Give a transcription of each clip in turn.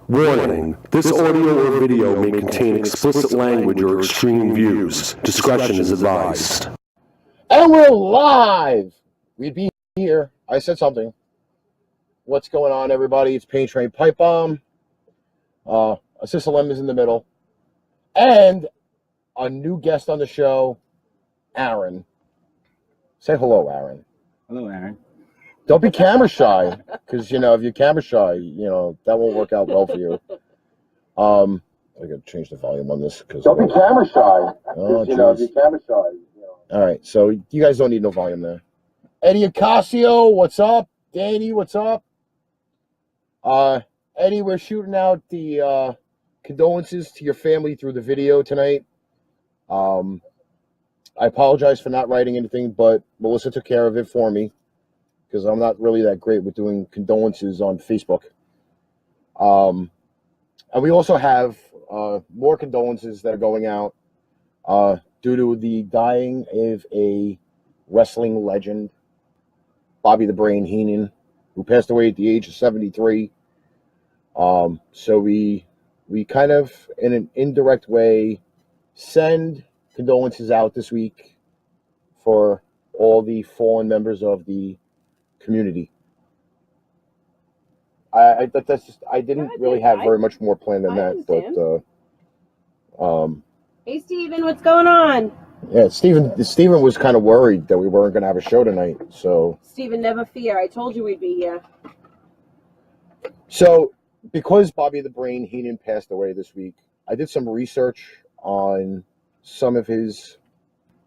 Warning, this audio or video may contain explicit language or extreme views. Discretion is advised. And we're live! We'd be here. I said something. What's going on, everybody? It's Paint Train Pipe Bomb. Assistant Lem is in the middle. And a new guest on the show, Aaron. Say hello, Aaron. Hello, Aaron. Don't be camera shy, because, if you're camera shy, that won't work out well for you. I gotta change the volume on this. Don't be camera shy, because, if you're camera shy. All right, so you guys don't need no volume there. Eddie Ocasio, what's up? Danny, what's up? Eddie, we're shooting out the condolences to your family through the video tonight. I apologize for not writing anything, but Melissa took care of it for me, because I'm not really that great with doing condolences on Facebook. And we also have more condolences that are going out due to the dying of a wrestling legend, Bobby the Brain Heenan, who passed away at the age of 73. So we kind of, in an indirect way, send condolences out this week for all the fallen members of the community. I didn't really have very much more planned than that, but hey Steven, what's going on? Yeah, Steven was kind of worried that we weren't going to have a show tonight, so Steven, never fear, I told you we'd be here. So because Bobby the Brain Heenan passed away this week, I did some research on some of his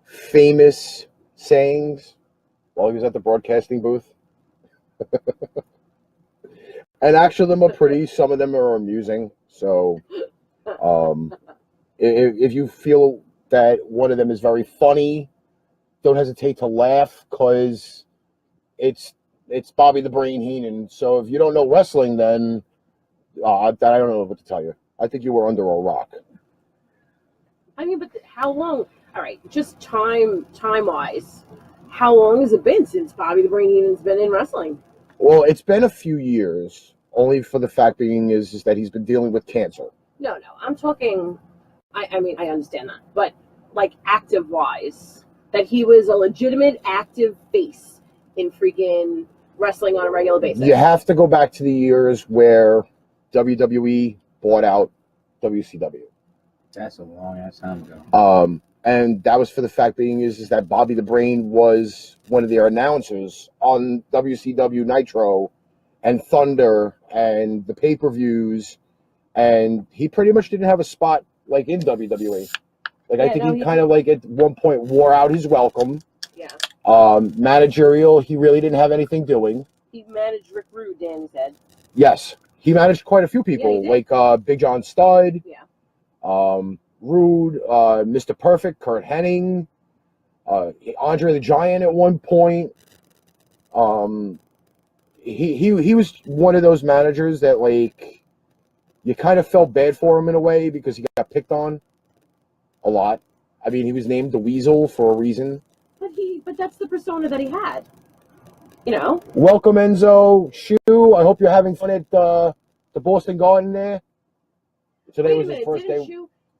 famous sayings while he was at the broadcasting booth. And actually, some of them are amusing. So, if you feel that one of them is very funny, don't hesitate to laugh, because it's Bobby the Brain Heenan. So if you don't know wrestling, then I don't know what to tell you. I think you were under a rock. I mean, but how long? All right, just time-wise, how long has it been since Bobby the Brain Heenan's been in wrestling? Well, it's been a few years, only for the fact being is that he's been dealing with cancer. No, I'm talking, I mean, I understand that, but like active-wise, that he was a legitimate active face in freaking wrestling on a regular basis. You have to go back to the years where WWE bought out WCW. That's a long ass time ago. And that was for the fact being is that Bobby the Brain was one of their announcers on WCW Nitro and Thunder and the pay-per-views, and he pretty much didn't have a spot like in WWE. Like, yeah, I think he kind of like at one point wore out his welcome. Yeah. Managerial, he really didn't have anything doing. He managed Rick Rude, Danny said. Yes, he managed quite a few people, like Big John Studd. Yeah. Rude, Mr. Perfect, Kurt Hennig, Andre the Giant at one point. He was one of those managers that, like, you kind of felt bad for him in a way because he got picked on a lot. I mean, he was named the Weasel for a reason. But that's the persona that he had. Welcome, Enzo. Shu, I hope you're having fun at the Boston Garden there. Today was his first day.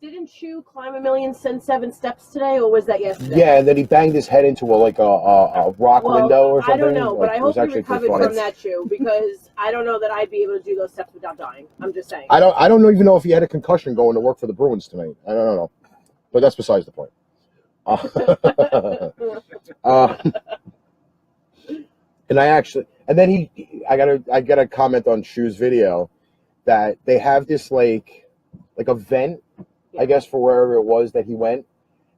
Didn't Shu climb 1,000,007 steps today, or was that yesterday? Yeah, and then he banged his head into a rock window or something. I don't know, but I hope he recovered from that, Shu, because I don't know that I'd be able to do those steps without dying. I'm just saying. I don't even know if he had a concussion going to work for the Bruins tonight. I don't know, but that's besides the point. And then I got a comment on Shu's video that they have this like event, I guess, for wherever it was that he went,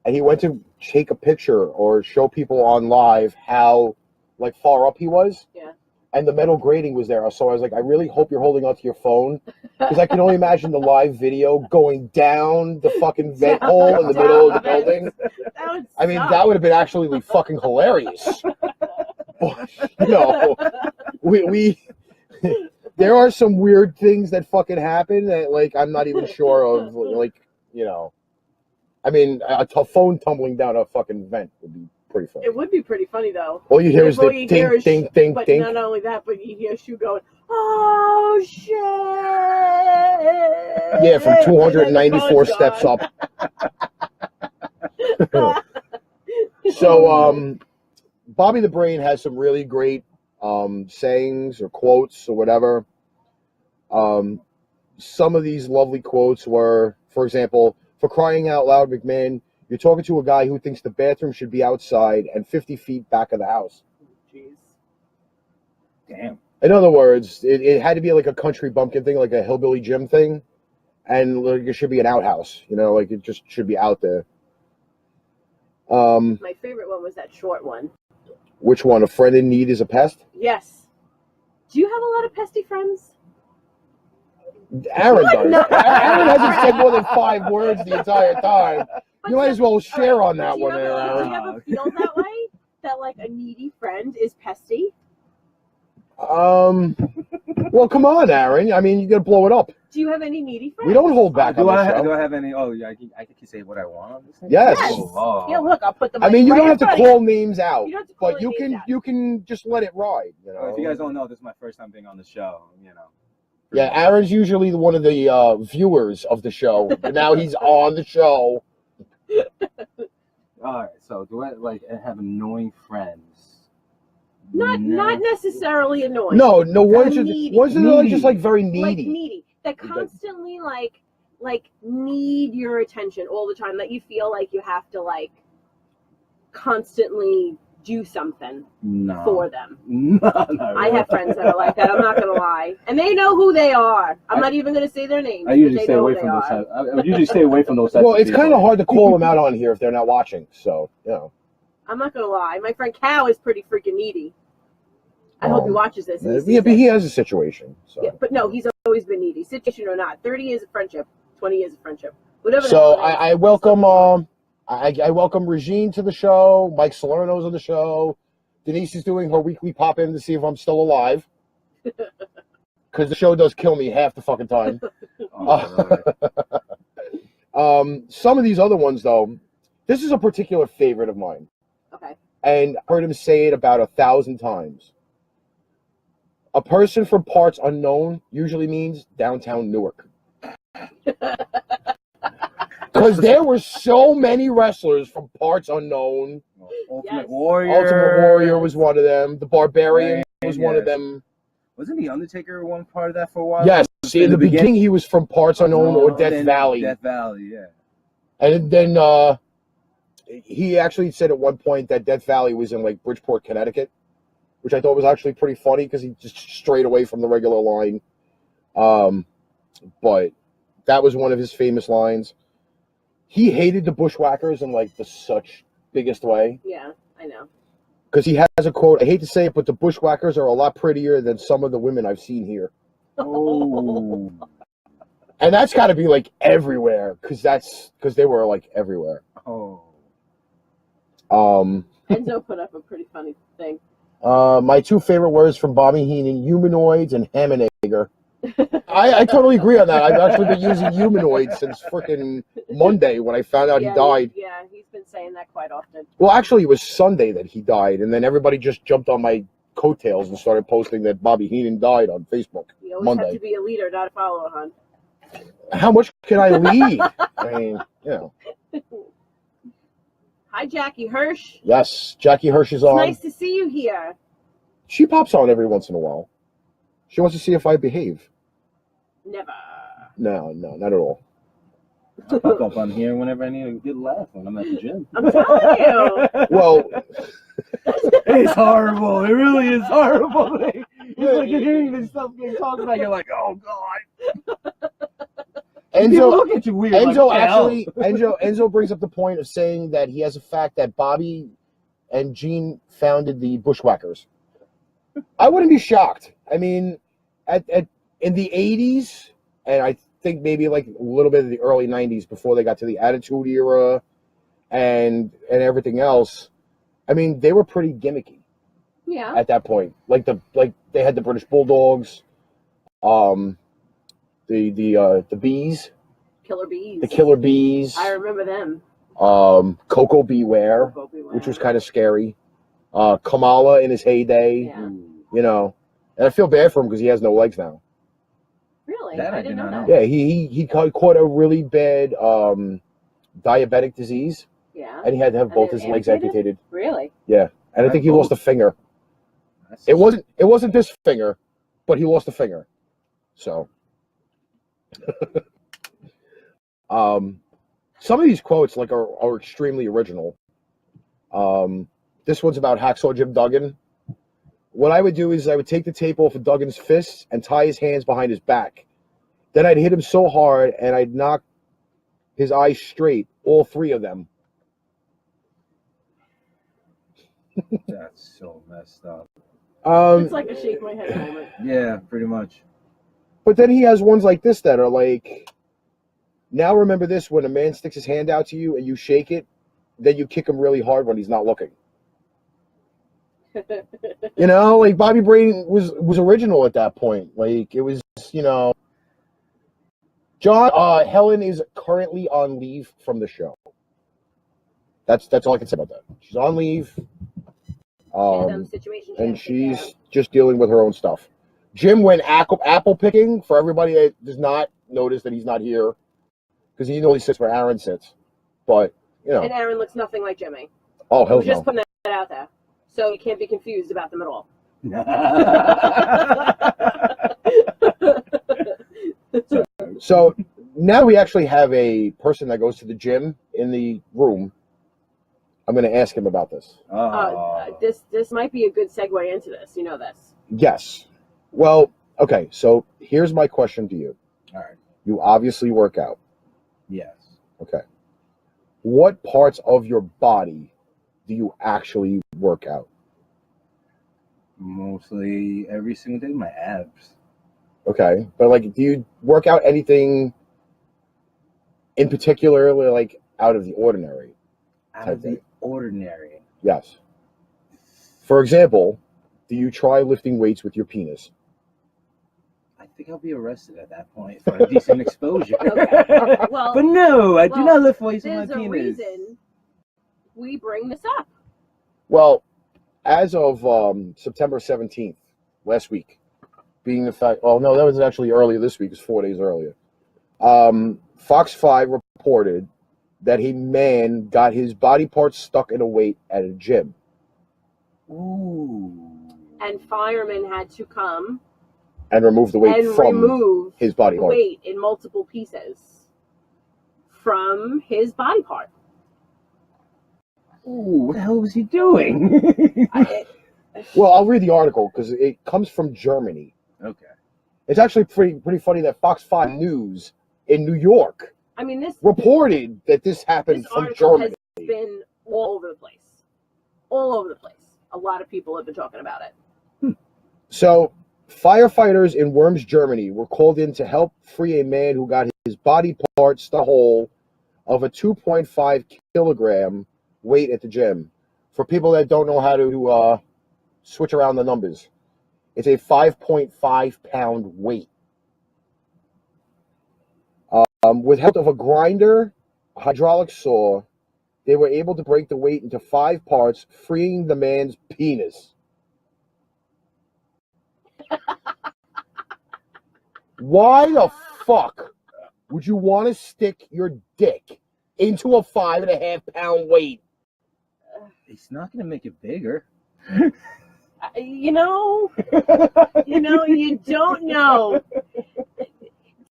and he went to take a picture or show people on live how like far up he was. Yeah. And the metal grating was there, so I was like, I really hope you're holding onto your phone, because I can only imagine the live video going down the fucking vent hole in the middle of the building. I mean, that would have been actually fucking hilarious. But, we there are some weird things that fucking happen that, like, I'm not even sure of, like, I mean, a phone tumbling down a fucking vent would be pretty funny. It would be pretty funny, though. All you hear is the ding. But not only that, but you hear Shu going, "Oh, shit!" Yeah, from 294 steps up. So, Bobby the Brain has some really great sayings or quotes or whatever. Some of these lovely quotes were, for example, for crying out loud, McMahon, you're talking to a guy who thinks the bathroom should be outside and 50 feet back of the house. Jeez. Damn. In other words, it had to be like a country bumpkin thing, like a hillbilly gym thing. And like, it should be an outhouse, you know, like it just should be out there. My favorite one was that short one. Which one? A friend in need is a pest? Yes. Do you have a lot of pesty friends? Aaron does. No. Aaron hasn't said more than 5 words the entire time. You might as well share on that one there, Do Aaron. you ever feel that way? That like a needy friend is pesty? Well, come on, Aaron. I mean, you gotta blow it up. Do you have any needy friends? We don't hold back on Do the show. I have any? Oh, yeah, I can say what I want on this thing? Yes. Oh. Yeah, look, I'll put them. I mean, you right don't have in to front of call names out, You don't have to call but any names out. you can just let it ride. You know. If you guys don't know, this is my first time being on the show. You know. Yeah, Aaron's usually one of the viewers of the show, but now he's on the show. All right. So, do I like have annoying friends? Not necessarily annoying. No, one's Needy. like just like very needy. Like needy. That constantly like need your attention all the time. That you feel like you have to like constantly do something for them. No. I have friends that are like that. I'm not gonna lie, and they know who they are. I'm not even gonna say their names. I usually but stay they know away who from they those. are. I would usually stay away from those. Well, it's kind of hard to call them out on here if they're not watching. So, you know. I'm not gonna lie. My friend Cal is pretty freaking needy. I hope he watches this. And Yeah, but he has a situation. So. Yeah, but no, he's always been needy, situation or not. 30 years of friendship, 20 years of friendship, whatever. So I welcome I welcome Regine to the show. Mike Salerno's on the show. Denise is doing her weekly pop in to see if I'm still alive. Because the show does kill me half the fucking time. Some of these other ones though, this is a particular favorite of mine. Okay. And I heard him say it about 1,000 times. A person from parts unknown usually means downtown Newark. Because there were so many wrestlers from parts unknown. Ultimate Yes. Warrior. Ultimate Warrior was one of them. The Barbarian was one of them. Wasn't the Undertaker one part of that for a while? Yes. See, in the beginning, he was from parts unknown or Death Valley. Death Valley, yeah. And then he actually said at one point that Death Valley was in like Bridgeport, Connecticut, which I thought was actually pretty funny because he just strayed away from the regular line. But that was one of his famous lines. He hated the Bushwhackers in like the such biggest way. Yeah, I know. Because he has a quote, I hate to say it, but the Bushwhackers are a lot prettier than some of the women I've seen here. Oh. And that's got to be like everywhere, because they were like everywhere. Oh. Enzo put up a pretty funny thing. My 2 favorite words from Bobby Heenan, humanoids and Hammenager. I totally agree on that. I've actually been using humanoids since freaking Monday when I found out he died. Yeah, he's been saying that quite often. Well, actually, it was Sunday that he died, and then everybody just jumped on my coattails and started posting that Bobby Heenan died on Facebook. You always Monday. have to be a leader, not a follower, hon. How much can I lead? I mean, you know. Hi, Jackie Hirsch. Yes, Jackie Hirsch is It's on. nice to see you here. She pops on every once in a while. She wants to see if I behave. Never. No, not at all. I pop up on here whenever I need a good laugh when I'm at the gym. I'm telling you. Well, It's horrible. It really is horrible. It's like you're hearing this stuff being talked about. You're like, oh god. People Enzo, look at you weird. Enzo like, actually, Enzo brings up the point of saying that he has a fact that Bobby and Gene founded the Bushwhackers. I wouldn't be shocked. I mean, in the 80s, and I think maybe like a little bit of the early 90s before they got to the Attitude Era and everything else, I mean, they were pretty gimmicky. Yeah. At that point. Like they had the British Bulldogs, the Bees. Killer Bees. The Killer Bees. I remember them. Coco Beware, Coco Beware. which was kind of scary. Kamala in his heyday, Yeah. you know. And I feel bad for him because he has no legs now. Really? That I didn't know that. Yeah, he caught a really bad diabetic disease, Yeah. and he had to have And both they his legs amputated? amputated. Really? Yeah, and I think he lost a finger. It wasn't this finger, but he lost a finger. So, some of these quotes like are extremely original. This one's about Hacksaw Jim Duggan. What I would do is I would take the tape off of Duggan's fists and tie his hands behind his back. Then I'd hit him so hard and I'd knock his eyes straight, all three of them. That's so messed up. It's like a shake my head moment. Yeah, pretty much. But then he has ones like this that are like, now remember this, when a man sticks his hand out to you and you shake it, then you kick him really hard when he's not looking. You know, like Bobby Brain was original at that point. Like it was, you know. Helen is currently on leave from the show. That's all I can say about that. She's on leave. Situation And she's just dealing with her own stuff. Jim went apple picking. For everybody that does not notice that he's not here, because he only sits where Aaron sits. But, you know. And Aaron looks nothing like Jimmy. Oh, hell We're just no. putting that out there. So you can't be confused about them at all. So now we actually have a person that goes to the gym in the room. I'm going to ask him about this. This might be a good segue into this. You know this. Yes. Well, okay. So here's my question to you. All right. You obviously work out. Yes. Okay. What parts of your body do you actually work out? Mostly every single day, my abs. Okay. But like, do you work out anything in particular, like out of the ordinary? Out of the ordinary. Yes. For example, do you try lifting weights with your penis? I think I'll be arrested at that point for a decent exposure. Okay. Well, but no, I do not lift weights with my there's a penis. reason we bring this up. Well, as of September 17th, last week, being the fact, oh no, that was actually earlier this week, it's 4 days earlier. Fox 5 reported that a man got his body parts stuck in a weight at a gym. Ooh. And firemen had to come and remove the weight and from remove his body the part. weight in multiple pieces from his body part. Ooh, what the hell was he doing? Well, I'll read the article because it comes from Germany. Okay. It's actually pretty funny that Fox 5 News in New York reported that this happened from Germany. Has been all over the place. All over the place. A lot of people have been talking about it. So, firefighters in Worms, Germany were called in to help free a man who got his body parts the whole of a 2.5 kilogram weight at the gym. For people that don't know how to switch around the numbers, it's a 5.5 pound weight. With help of a grinder, a hydraulic saw, they were able to break the weight into 5 parts, freeing the man's penis. Why the fuck would you want to stick your dick into a 5.5 pound weight? It's not going to make it bigger. You don't know.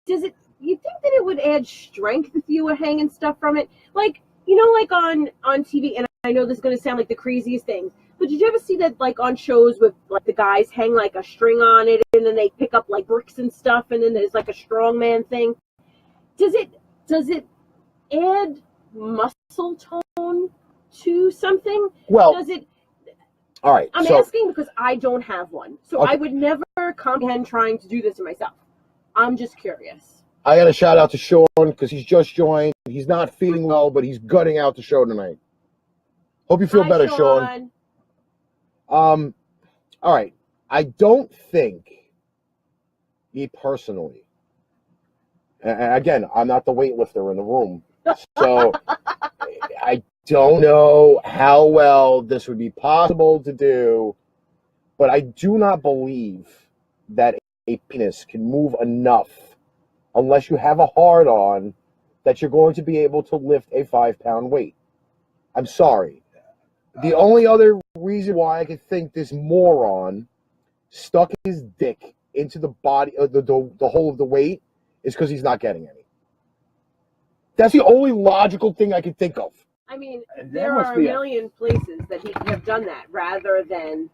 Does it? You think that it would add strength if you were hanging stuff from it? Like, like on TV, and I know this is going to sound like the craziest thing, but did you ever see that, like, on shows with, like, the guys hang, like, a string on it, and then they pick up, like, bricks and stuff, and then there's, like, a strongman thing? Does it add muscle tone to something? Well, does it? All right. I'm asking because I don't have one, so okay. I would never comprehend trying to do this to myself. I'm just curious. I got a shout out to Sean because he's just joined. He's not feeling well, but he's gutting out the show tonight. Hope you feel better, Sean. All right. I don't think, me personally, and again, I'm not the weightlifter in the room, so I don't know how well this would be possible to do, but I do not believe that a penis can move enough unless you have a hard-on, that you're going to be able to lift a 5-pound weight. I'm sorry. The only other reason why I could think this moron stuck his dick into the body, the hole of the weight, is because he's not getting any. That's the only logical thing I could think of. I mean, there are a million places that he could have done that rather than,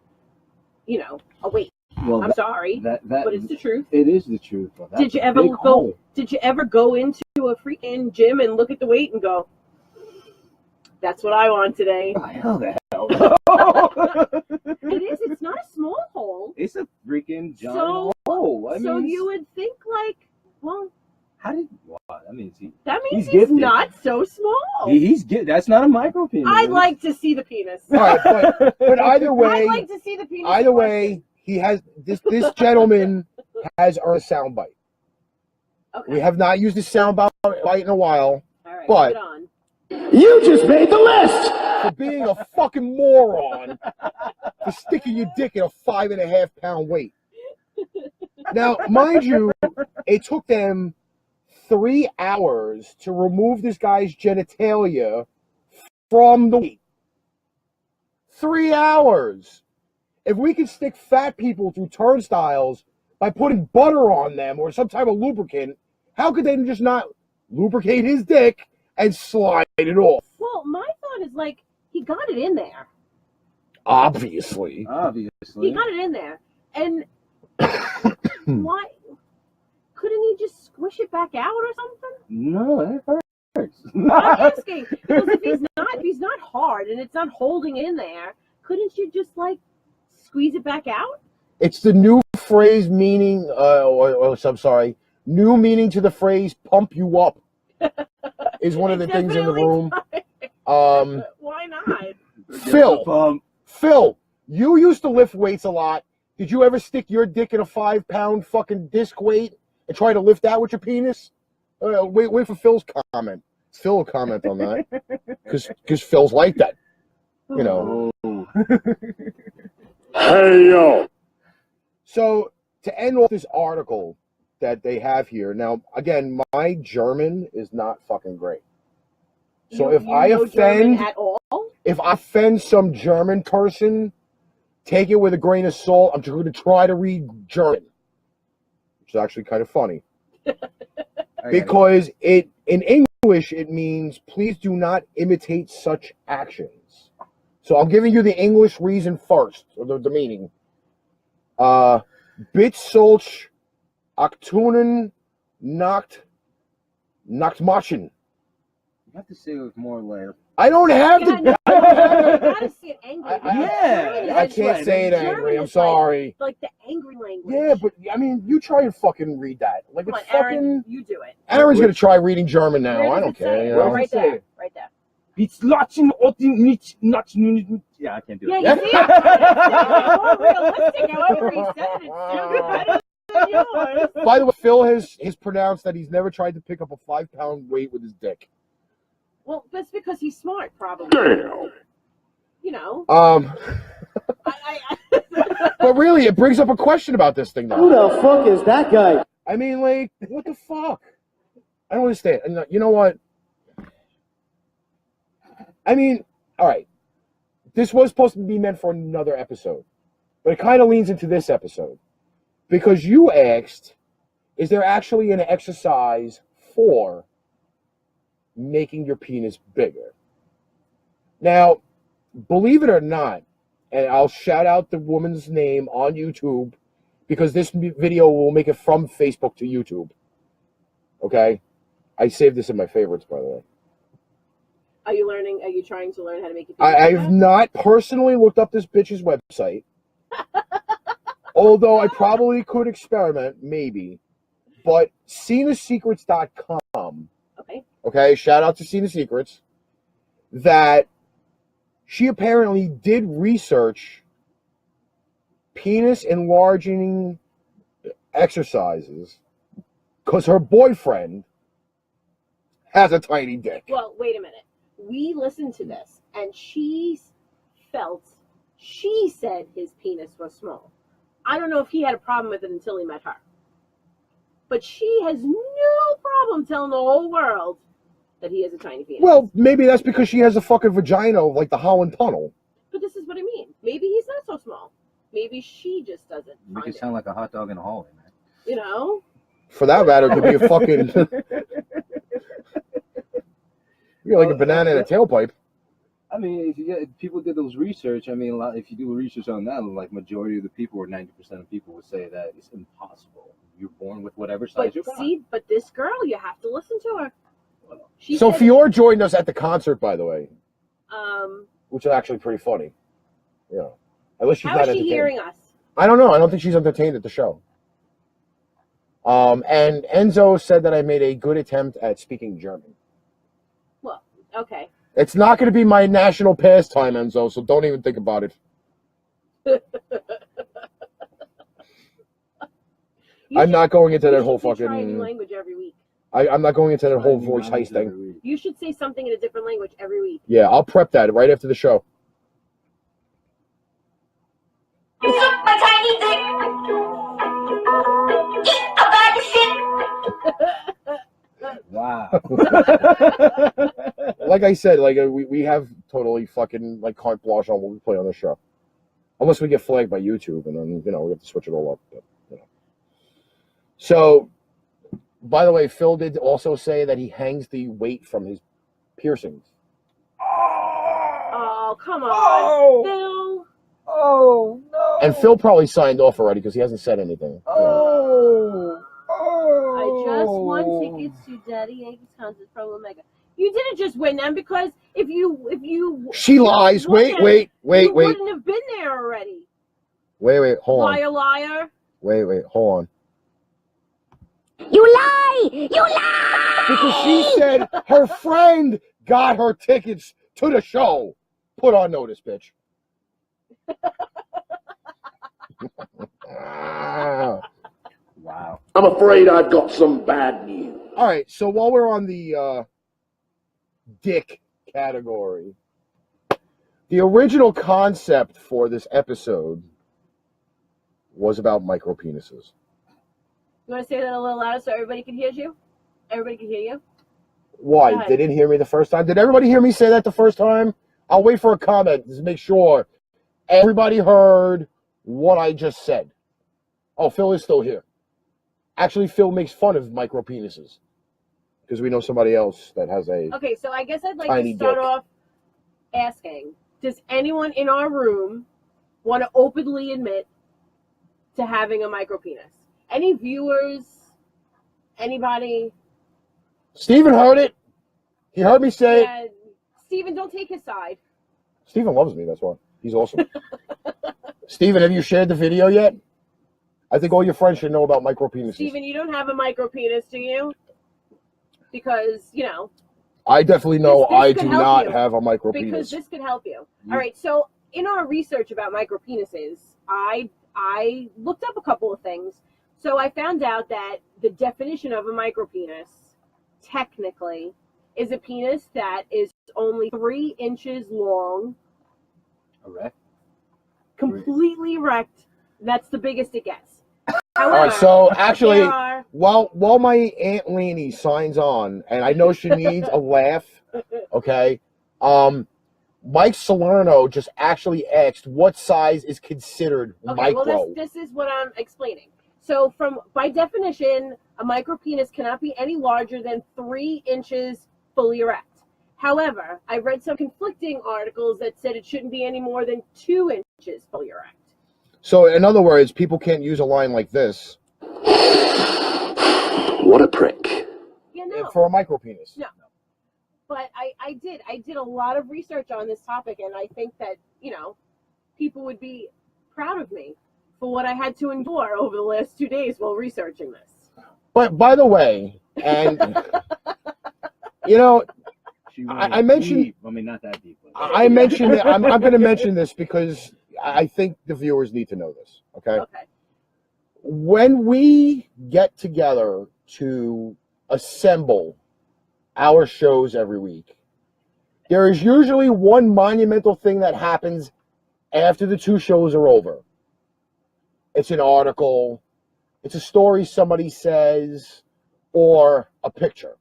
a weight. Well, I'm sorry, but it's the truth. It is the truth. Did you ever go? Did you ever go into a freaking gym and look at the weight and go, "That's what I want today"? Oh, hell the hell. It is. It's not a small hole. It's a freaking giant hole. So you would think well. How did? Well, that means he's not so small. That's not a micropenis. I'd like to see the penis. All right, but either way, I'd like to see the penis. Either way, he has this gentleman has earned a soundbite. Okay. We have not used the soundbite in a while. All right, but put it on. You just made the list! For being a fucking moron for sticking your dick in a 5.5-pound weight. Now, mind you, it took them 3 hours to remove this guy's genitalia from the weight. 3 hours. If we could stick fat people through turnstiles by putting butter on them or some type of lubricant, how could they just not lubricate his dick and slide it off? Well, my thought is he got it in there. Obviously. He got it in there. And why? Couldn't he just squish it back out or something? No, that hurts. I'm asking because if he's not hard and it's not holding in there, couldn't you just squeeze it back out? It's the new phrase meaning, new meaning to the phrase "pump you up" is one of the things in the room. Why not? Phil, you used to lift weights a lot. Did you ever stick your dick in a 5-pound fucking disc weight and try to lift that with your penis? Wait for Phil's comment. Phil will comment on that because Phil's like that. Hey, yo. So to end off this article that they have here, now again, my German is not fucking great. So if I offend some German person, take it with a grain of salt. I'm going to try to read German, which is actually kind of funny. Because in English it means please do not imitate such actions. So I'm giving you the English reason first, or the meaning. Bit solch aktunen nacht machen. You have to say it with more layer. I don't have to. You gotta say it angry. I can't say it angry. I'm sorry. Like the angry language. Yeah, but I mean, you try and fucking read that. Like Come on, it's fucking. Aaron, you do it. Aaron's gonna try reading German now. I don't care. You know? Right there. Right there. It's not. Yeah, I can't do it. Yeah, you see it? More realistic. However he said it, it sounded better than yours. By the way, Phil has pronounced that he's never tried to pick up a 5-pound weight with his dick. Well, that's because he's smart, probably. Damn. You know. But really, it brings up a question about this thing now. Who the fuck is that guy? I mean, like, what the fuck? I don't understand. And you know what? I mean, all right. This was supposed to be meant for another episode, but it kind of leans into this episode. Because you asked, is there actually an exercise for making your penis bigger? Now, believe it or not, and I'll shout out the woman's name on YouTube because this video will make it from Facebook to YouTube. Okay? I saved this in my favorites, by the way. Are you trying to learn how to make it? I've not personally looked up this bitch's website. Although I probably could experiment, maybe. But CinaSecrets.com. Okay, shout out to Cina Secrets. That she apparently did research penis enlarging exercises because her boyfriend has a tiny dick. Well, wait a minute. We listened to this, and she said his penis was small. I don't know if he had a problem with it until he met her. but she has no problem telling the whole world that he has a tiny penis. Well, maybe that's because she has a fucking vagina like the Holland Tunnel. But this is what I mean. Maybe he's not so small. Maybe she just doesn't. Make it sound like a hot dog in the hallway, man. You know? For that matter, it could be a fucking... You're like a banana in a tailpipe. I mean, if people did those research, I mean, if you do research on that, like majority of the people, or 90% of people, would say that it's impossible. You're born with whatever size you're born. But this girl, you have to listen to her. So Fior joined us at the concert, by the way, Um, which is actually pretty funny. Yeah. Unless she's how not is she entertained. hearing us? I don't know. I don't think she's entertained at the show. And Enzo said that I made a good attempt at speaking German. Well, okay. It's not going to be my national pastime, Enzo, so don't even think about it. I'm not going into that whole fucking... Try a new language every week. I'm not going into that whole voice heist thing. You should say something in a different language every week. Yeah, I'll prep that right after the show. You suck my tiny dick. Eat a bag of shit. Wow. Like I said, like we have totally fucking like carte blanche on what we play on the show, unless we get flagged by YouTube, and then we have to switch it all up. But, So, by the way, Phil did also say that he hangs the weight from his piercings. Oh, come on, Phil. Oh, no. And Phil probably signed off already because he hasn't said anything. I just won tickets to Daddy Yankees concert from Omega. You didn't just win them because if you She lies. Wait. you wouldn't have been there already. Wait, hold on. Liar. Wait, hold on. You lie! You lie! Because she said her friend got her tickets to the show. Put on notice, bitch. Wow. I'm afraid I've got some bad news. All right, so while we're on the dick category, the original concept for this episode was about micropenises. You want to say that a little louder so everybody can hear you? Everybody can hear you? Why? Go ahead. They didn't hear me the first time? Did everybody hear me say that the first time? I'll wait for a comment to make sure everybody heard what I just said. Oh, Phil is still here. Actually, Phil makes fun of micropenises because we know somebody else that has a... Okay, so I guess I'd like Tiny to start dick. off asking, does anyone in our room want to openly admit to having a micropenis? Any viewers? Anybody? Steven heard it. He heard me say it. Yeah, Steven, don't take his side. Steven loves me, that's why. He's awesome. Steven, have you shared the video yet? I think all your friends should know about micropenises. Steven, you don't have a micropenis, do you? Because, I definitely know This I could do help not you. have a micropenis. because this could help you. All right, so in our research about micropenises, I looked up a couple of things. So I found out that the definition of a micropenis, technically, is a penis that is only 3 inches long, Erect? completely erect. That's the biggest it gets. All However, right, so actually, there are, while my Aunt Lainey signs on, and I know she needs a laugh, okay, Mike Salerno just actually asked what size is considered okay, micro. well, this is what I'm explaining. So by definition, a micropenis cannot be any larger than 3 inches fully erect. However, I read some conflicting articles that said it shouldn't be any more than 2 inches fully erect. So, in other words, people can't use a line like this What a prick. Yeah, no. for a micropenis. No. But I did a lot of research on this topic, and I think that, people would be proud of me for what I had to endure over the last 2 days while researching this. But by the way, and She I mentioned- deep. I mean, not that deep. But I mentioned it. I'm going to mention this because I think the viewers need to know this. Okay. Okay. When we get together to assemble our shows every week, there is usually one monumental thing that happens after the 2 shows are over. It's an article, it's a story somebody says or a picture.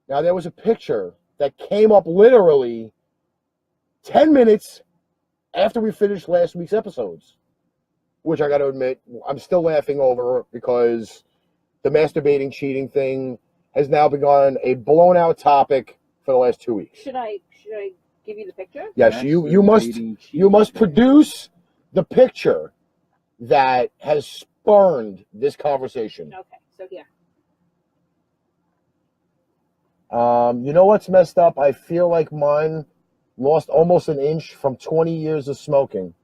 Now, there was a picture that came up literally 10 minutes after we finished last week's episodes, which I got to admit, I'm still laughing over because the masturbating, cheating thing has now become a blown-out topic for the last 2 weeks. Should I give you the picture? Yes, you must produce the picture that has spurned this conversation. Okay, so here. You know what's messed up? I feel like mine lost almost an inch from 20 years of smoking.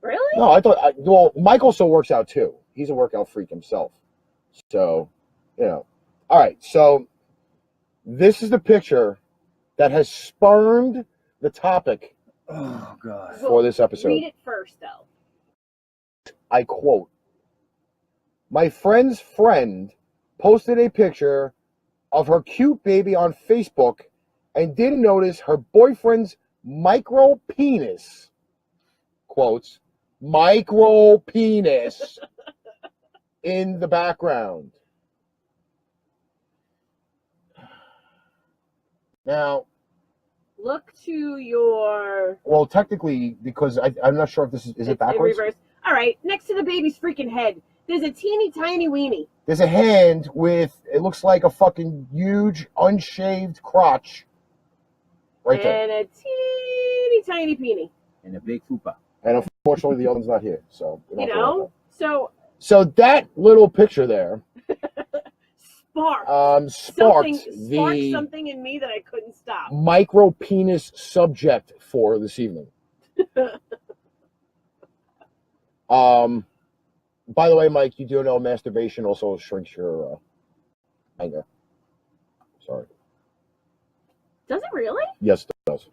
Really? No, well, Mike also works out too. He's a workout freak himself. So, you know. All right, so this is the picture that has spurned the topic for this episode. Read it first, though. I quote, "My friend's friend posted a picture of her cute baby on Facebook and didn't notice her boyfriend's micropenis," quotes, micropenis, in the background. Now, look to your... Well, technically, because I'm not sure if this is it backwards? In reverse. All right, next to the baby's freaking head, there's a teeny tiny weenie. There's a hand with, it looks like a fucking huge, unshaved crotch. Right there. And a teeny tiny peenie. And a big fupa. And unfortunately, the other one's not here. So, you know? So that little picture there sparked something in me that I couldn't stop. Micropenis subject for this evening. By the way, Mike, you do know masturbation also shrinks your anger. Sorry. Does it really? Yes, it does.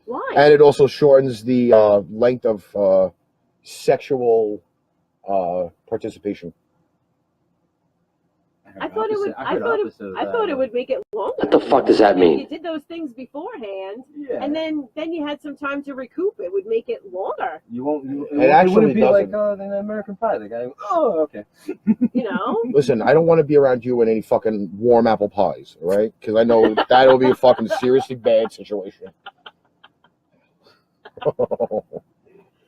Why? And it also shortens the length of sexual participation. I thought it would make it longer. What the fuck does that mean? If you did those things beforehand, Yeah. and then you had some time to recoup, it would make it longer. You won't. It actually wouldn't be doesn't. like the American Pie. The guy. Oh, okay. You know. Listen, I don't want to be around you in any fucking warm apple pies, all right? Because I know that'll be a fucking seriously bad situation. Oh,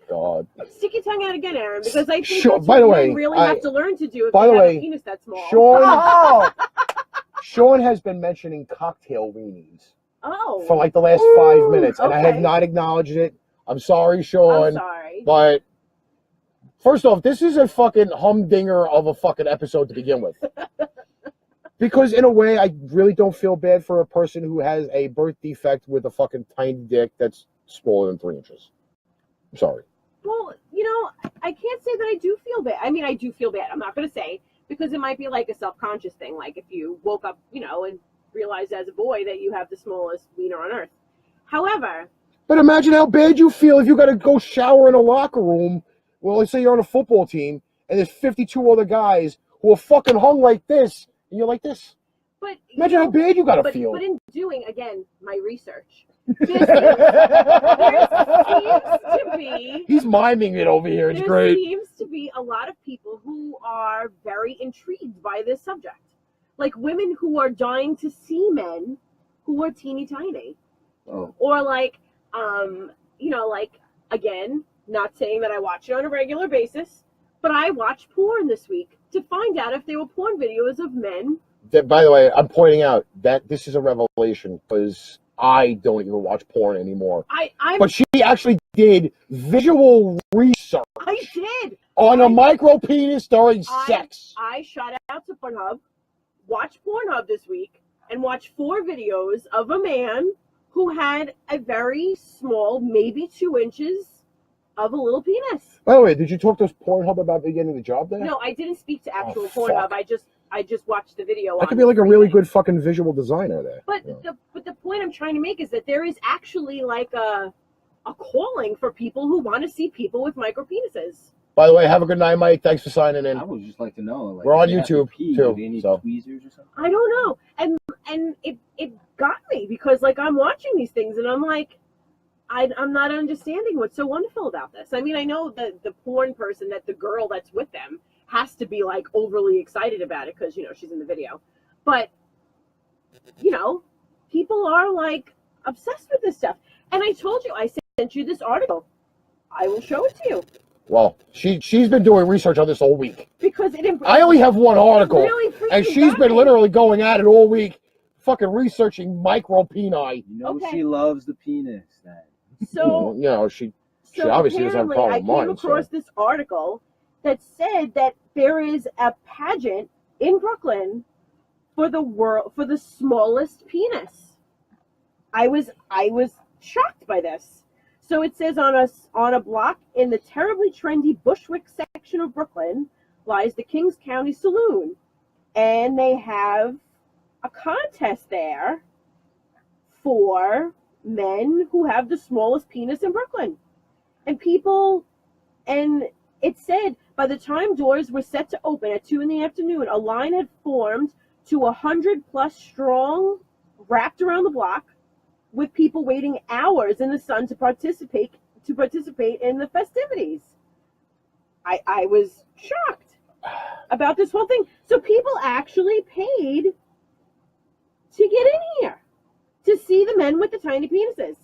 God. Stick your tongue out again, Aaron, because I think Sure, that's by the what way, you really have to learn to do if by you the have way, a penis that small. Sean has been mentioning cocktail weenies Oh. for like the last 5 minutes, and I have not acknowledged it. I'm sorry, Sean. I'm sorry. But first off, this is a fucking humdinger of a fucking episode to begin with. Because in a way, I really don't feel bad for a person who has a birth defect with a fucking tiny dick that's smaller than 3 inches. I'm sorry. Well, you know, I can't say that I do feel bad. I mean, I do feel bad. I'm not going to say, because it might be like a self-conscious thing. Like if you woke up, you know, and realized as a boy that you have the smallest wiener on earth. However... But imagine how bad you feel if you got to go shower in a locker room. Well, let's say you're on a football team, and there's 52 other guys who are fucking hung like this, and you're like this. But imagine how bad you got to feel. But in doing, again, my research, there seems to be... He's miming it over here. It's great. There seems to be a lot of people who are very intrigued by this subject. Like women who are dying to see men who are teeny tiny. Oh. Or like, you know, like, again, not saying that I watch it on a regular basis, but I watched porn this week to find out if there were porn videos of men. By the way, I'm pointing out that this is a revelation because I don't even watch porn anymore. But she actually did visual research. I did. On a micropenis during sex. I shot out to Pornhub, watched Pornhub this week, and watched 4 videos of a man who had a very small, maybe 2 inches of a little penis. By the way, did you talk to Pornhub about beginning the job there? No, I didn't speak to actual Pornhub. I just watched the video. I could be like a really good fucking visual designer there. But the point I'm trying to make is that there is actually like a calling for people who want to see people with micropenises. By the way, have a good night, Mike. Thanks for signing in. I would just like to know. Like, we're on YouTube too. too. Do they need so. tweezers or something? I don't know, and it got me because like I'm watching these things and I'm like, I'm not understanding what's so wonderful about this. I mean, I know that the porn person, that the girl that's with them has to be like overly excited about it because, you know, she's in the video. But, you know, people are like obsessed with this stuff. And I told you, I sent you this article. I will show it to you. Well, she's been doing research on this all week. Because I only have one article, really and she's been literally going at it all week, fucking researching micropeni. You know she loves the penis then. So, you know, she obviously doesn't have a problem with mine. I came across this article that said that there is a pageant in Brooklyn for the smallest penis. I was shocked by this. So it says on a block in the terribly trendy Bushwick section of Brooklyn lies the Kings County Saloon, and they have a contest there for men who have the smallest penis in Brooklyn. And it said by the time doors were set to open at 2 p.m, a line had formed to 100+ strong, wrapped around the block, with people waiting hours in the sun to participate in the festivities. I was shocked about this whole thing. So people actually paid to get in here to see the men with the tiny penises.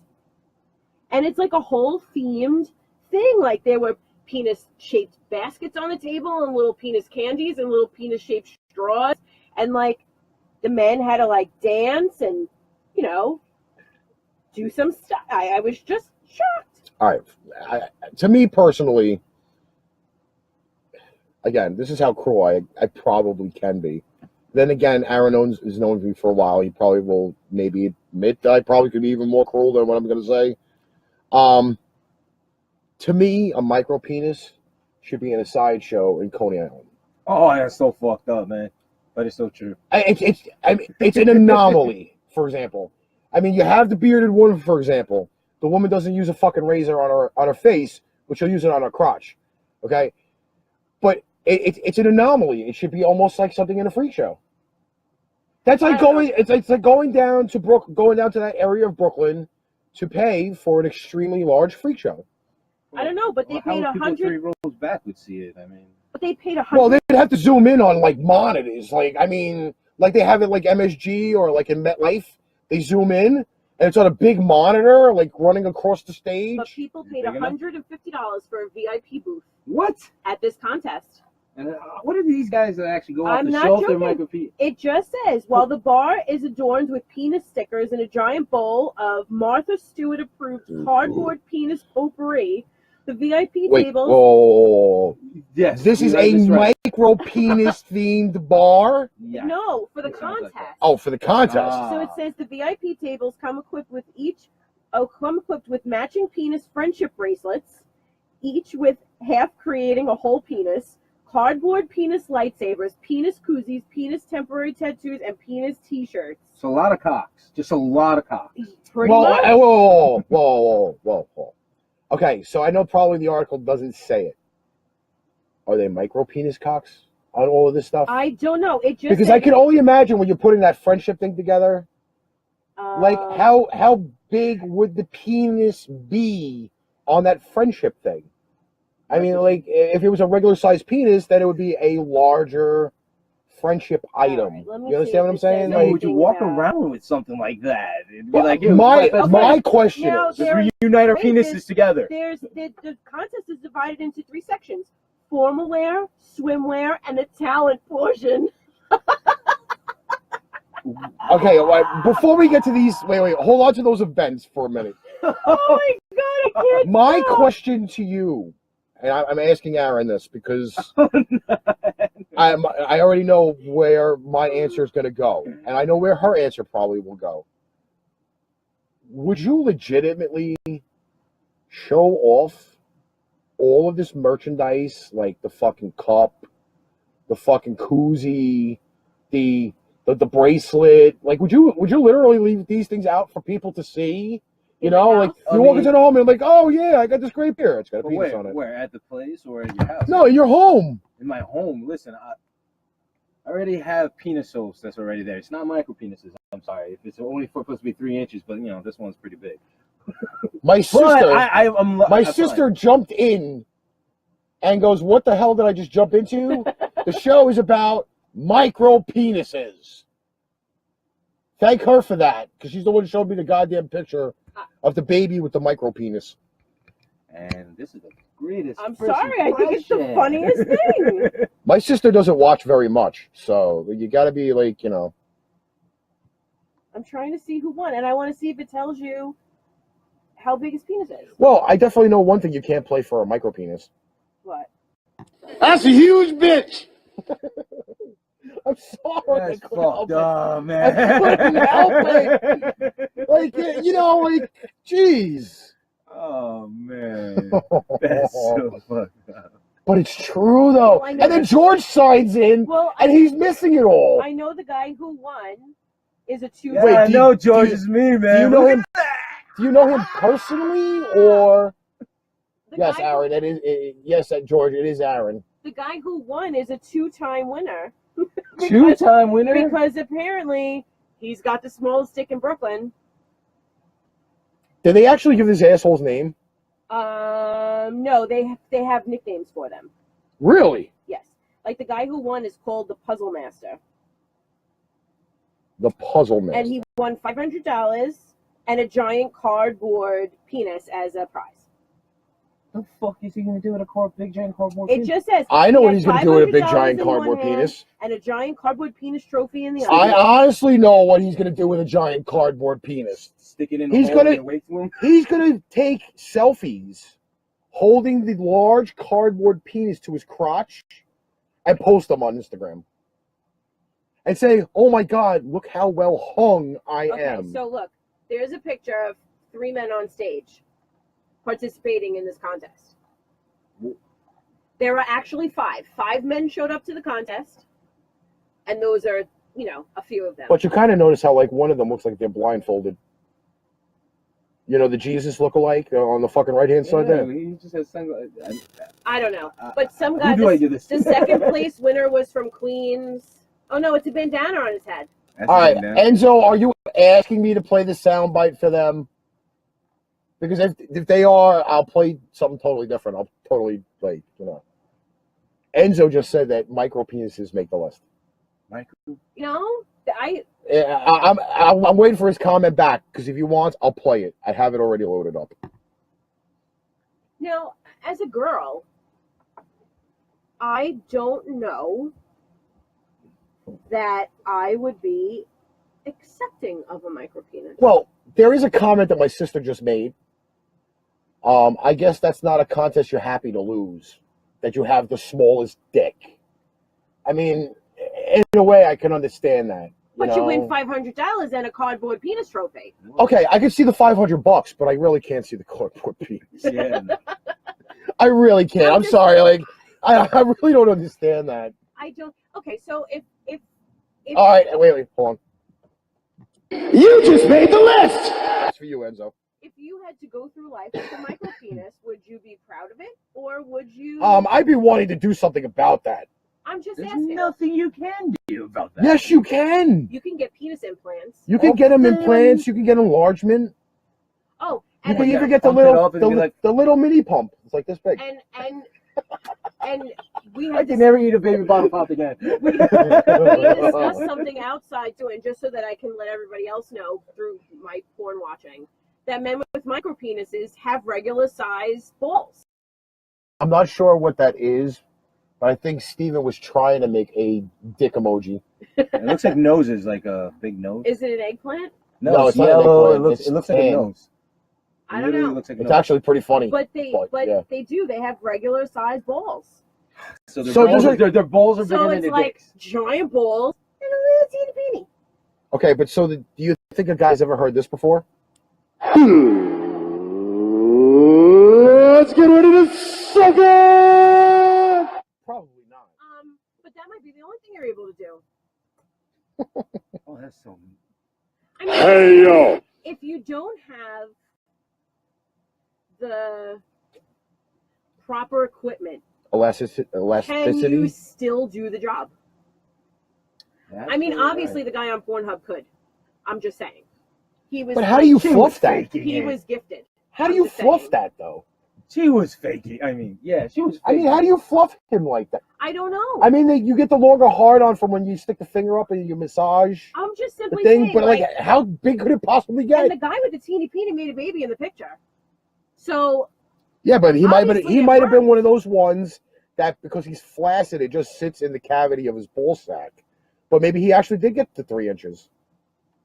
And it's like a whole themed thing. Like there were penis-shaped baskets on the table and little penis candies and little penis-shaped straws. And like the men had to like dance and, you know, do some stuff. I was just shocked. All right. To me personally, again, this is how cruel I probably can be. Then again, Aaron is known me for a while. He probably will maybe admit that I probably could be even more cruel than what I'm going to say. To me, a micropenis should be in a sideshow in Coney Island. Oh, that's so fucked up, man. But it's so true. It's an anomaly, for example. I mean, you have the bearded woman, for example. The woman doesn't use a fucking razor on her face, but she'll use it on her crotch. Okay? But it's an anomaly. It should be almost like something in a freak show. That's like it's like going down to that area of Brooklyn to pay for an extremely large freak show. I don't know, but they paid 100. 3 rows back would see it. I mean, but they paid 100. Well, they'd have to zoom in on like monitors, like like they have it like MSG or like in MetLife. They zoom in and it's on a big monitor, like running across the stage. But people paid $150 for a VIP booth. What? At this contest. And what are these guys that actually go out I'm to not show off their joking. micropenis? It just says, while the bar is adorned with penis stickers and a giant bowl of Martha Stewart approved cardboard penis potpourri, the VIP tables. Oh, yes. This is a micro penis themed bar. Yeah. No, for the contest. Oh, for the contest. So it says the VIP tables come equipped with matching penis friendship bracelets, each with half creating a whole penis, cardboard penis lightsabers, penis koozies, penis temporary tattoos, and penis t-shirts. It's a lot of cocks. Just a lot of cocks. Pretty much. Whoa. Okay, so I know probably the article doesn't say it. Are they micro penis cocks on all of this stuff? I don't know. It just because I can only imagine when you're putting that friendship thing together. Like how big would the penis be on that friendship thing? I mean, like if it was a regular sized penis, then it would be a larger friendship item. You understand what I'm saying? No, would you walk around with something like that? It'd be like, my question is, just reunite our penises together. The contest is divided into 3 sections: formal wear, swimwear, and the talent portion. Okay, before we get to these, wait, hold on to those events for a minute. Oh my God, I can't. My question to you, and I'm asking Aaron this because I already know where my answer is going to go, and I know where her answer probably will go. Would you legitimately show off all of this merchandise, like the fucking cup, the fucking koozie, the bracelet? Like, would you literally leave these things out for people to see? You know, like you walk into the home and like, oh yeah, I got this great beer. It's got a penis on it. Where, at the place or at your house? No, in your home. In my home. Listen, I already have penisos that's already there. It's not micro penises. I'm sorry. If it's only supposed to be 3 inches, but you know this one's pretty big. My sister, I'm sister jumped in and goes, "What the hell did I just jump into?" The show is about micro penises. Thank her for that, because she's the one who showed me the goddamn picture of the baby with the micro penis. And this is the greatest. I'm sorry, I think it's the funniest thing. My sister doesn't watch very much, so you got to be like, you know. I'm trying to see who won, and I want to see if it tells you how big his penis is. Well, I definitely know one thing you can't play for a micro penis. What? That's a huge bitch. I'm sorry. That's fucked up, man. I couldn't help it. Like, you know, like, jeez. Oh, man. That's so fucked up. But it's true, though. Well, and then George signs in, and he's missing it all. I know the guy who won is a two. Yeah, wait, I know George is me, man. Do you know him? Do you know him personally, or? Yes, Aaron. Yes, George. It is Aaron. The guy who won is a two-time winner. Two-time winner? Because apparently he's got the smallest dick in Brooklyn. Did they actually give this asshole's name? No, they have nicknames for them. Really? Yes. Like the guy who won is called the Puzzle Master. The Puzzle Master. And he won $500 and a giant cardboard penis as a prize. What the fuck is he gonna do with a big giant cardboard penis? It just says I know what he's gonna do with a big giant cardboard penis. And a giant cardboard penis trophy in the other. I honestly know what he's gonna do with a giant cardboard penis. Stick it in the hole and wait for him? He's gonna take selfies holding the large cardboard penis to his crotch and post them on Instagram. And say, "Oh my God, look how well hung I am." Okay, so look, there's a picture of 3 men on stage participating in this contest. There are actually 5. 5 men showed up to the contest, and those are, you know, a few of them. But you kind of notice how, like, one of them looks like they're blindfolded. You know, the Jesus look-alike on the fucking right-hand side there. He just has sunglasses. I don't know, but some guy. The second place winner was from Queens. Oh no, it's a bandana on his head. All right, Enzo, are you asking me to play the soundbite for them? Because if they are, I'll play something totally different. I'll totally, like, you know. Enzo just said that micro penises make the list. Micro? You know, I'm waiting for his comment back, because if he wants, I'll play it. I have it already loaded up. Now, as a girl, I don't know that I would be accepting of a micro penis. Well, there is a comment that my sister just made. I guess that's not a contest you're happy to lose, that you have the smallest dick. I mean, in a way, I can understand that. But you win $500 and a cardboard penis trophy. Okay, I can see the $500, but I really can't see the cardboard penis. Yeah. I really can't. I'm sorry. Like, I really don't understand that. I don't. Okay, so if all right, wait, hold on. You just made the list. That's for you, Enzo. If you had to go through life with a micro penis, would you be proud of it, or would you? I'd be wanting to do something about that. I'm just There's asking. nothing you can do about that. Yes, you can. You can get penis implants. You can get them implants. You can get enlargement. Oh, you and can even get the little mini pump. It's like this big. And we I had can never eat a baby bottom pop again. we discussed something outside too, and just so that I can let everybody else know through my porn watching, that men with micro penises have regular size balls. I'm not sure what that is, but I think Steven was trying to make a dick emoji. It looks like noses, like a big nose. Is it an eggplant? No, it's yellow. It looks like a nose. I don't know. It's actually pretty funny. But they do. They have regular size balls. So their balls are bigger than their dicks. So it's like giant balls and a little teeny peeny. Okay, but do you think a guy's ever heard this before? Let's get ready to suck it. Probably not. But that might be the only thing you're able to do. Oh, that's so. I mean, Hey yo! If you don't have the proper equipment, elasticity. Can you still do the job? That's I mean, right. obviously the guy on Pornhub could. I'm just saying. He was. But how do you She was fluff that? faking He it. was gifted. How do you fluff that though? She was faking. I mean, yeah, she was. I mean, how do you fluff him like that? I don't know. I mean, you get the longer hard on from when you stick the finger up and you massage I'm just the simply thing, saying, but like, how big could it possibly get? and the guy with the teeny peeny made a baby in the picture. So Yeah, but he might have obviously it been one works. of those ones that because he's flaccid, it just sits in the cavity of his ball sack. But maybe he actually did get the 3 inches.